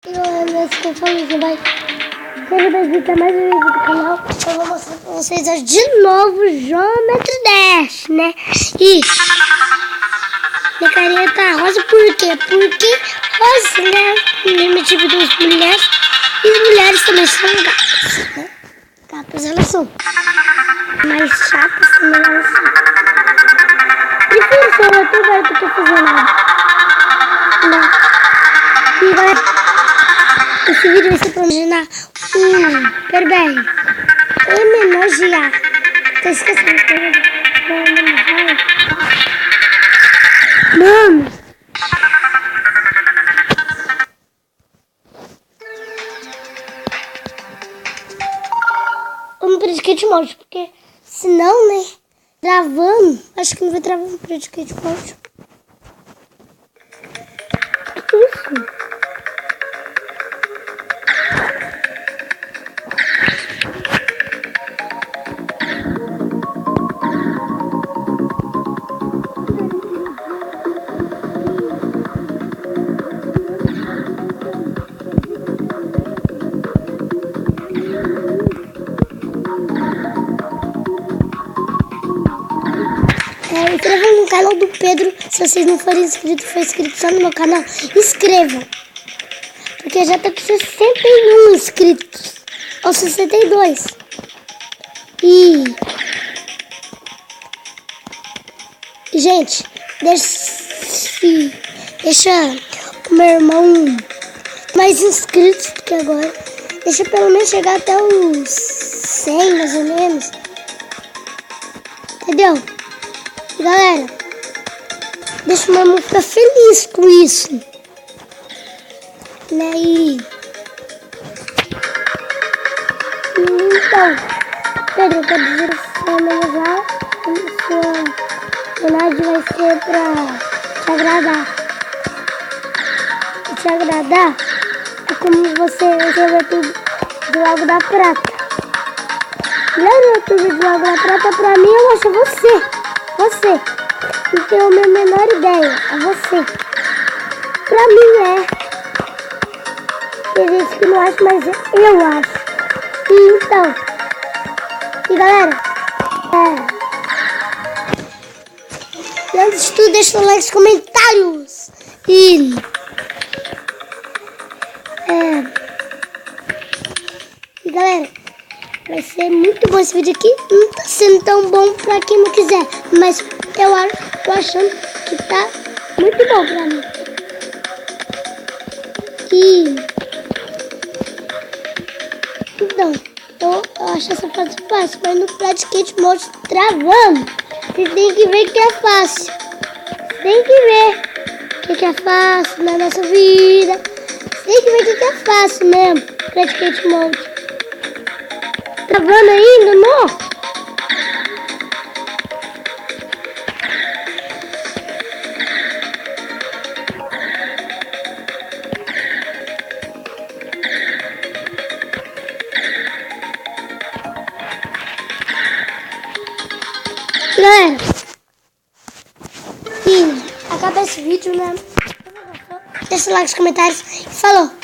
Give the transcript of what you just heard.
Sejam bem-vindos a mais um vídeo do canal. Eu vou mostrar pra vocês hoje de novo Geometry Dash, né? E minha carinha tá rosa por quê? Porque rosa, né? O mesmo tipo das mulheres. E as mulheres também são gatas, né? Gatas elas são mais chatas também elas são. Prefiro ser outro lugar do que fazer nada, né? E galera, esse vídeo vai ser pra imaginar Perberry homenagear. Tô esquecendo mano. Vamos para o skate mode, porque senão, né, travando, acho que não vai travar para o skate mode. Isso. Inscrevam no canal do Pedro. Se vocês não forem inscritos, for inscrito só no meu canal, inscrevam. Porque já tá com 61 inscritos. Ou 62. E gente, deixa o meu irmão mais inscritos do que agora. Deixa pelo menos chegar até os 100 mais ou menos. Entendeu? Galera, deixa o meu irmão ficar feliz com isso, né? Então, Pedro, eu quero dizer que sua homenagem vai ser pra te agradar. E te agradar é como você escreveu tudo do Lago da Prata. Lembra tudo do Lago da Prata? Pra mim, eu acho você. Não tenho a minha menor ideia. É você. Pra mim é. Tem gente que não acha, mas eu acho. E então. E galera. Antes de tudo, deixa o like nos comentários. E galera, vai ser muito bom esse vídeo aqui. Não tá sendo tão bom pra quem não quiser, mas eu tô achando que tá muito bom pra mim. E então, eu acho essa fase fácil, mas no Skate Mode travando. Vocês têm que ver que é fácil. Tem que ver que é fácil na nossa vida. Tem que ver que é fácil mesmo pra Skate Mode. Travando ainda, não? Galera, e acaba esse vídeo, né? Deixa o like nos comentários e falou!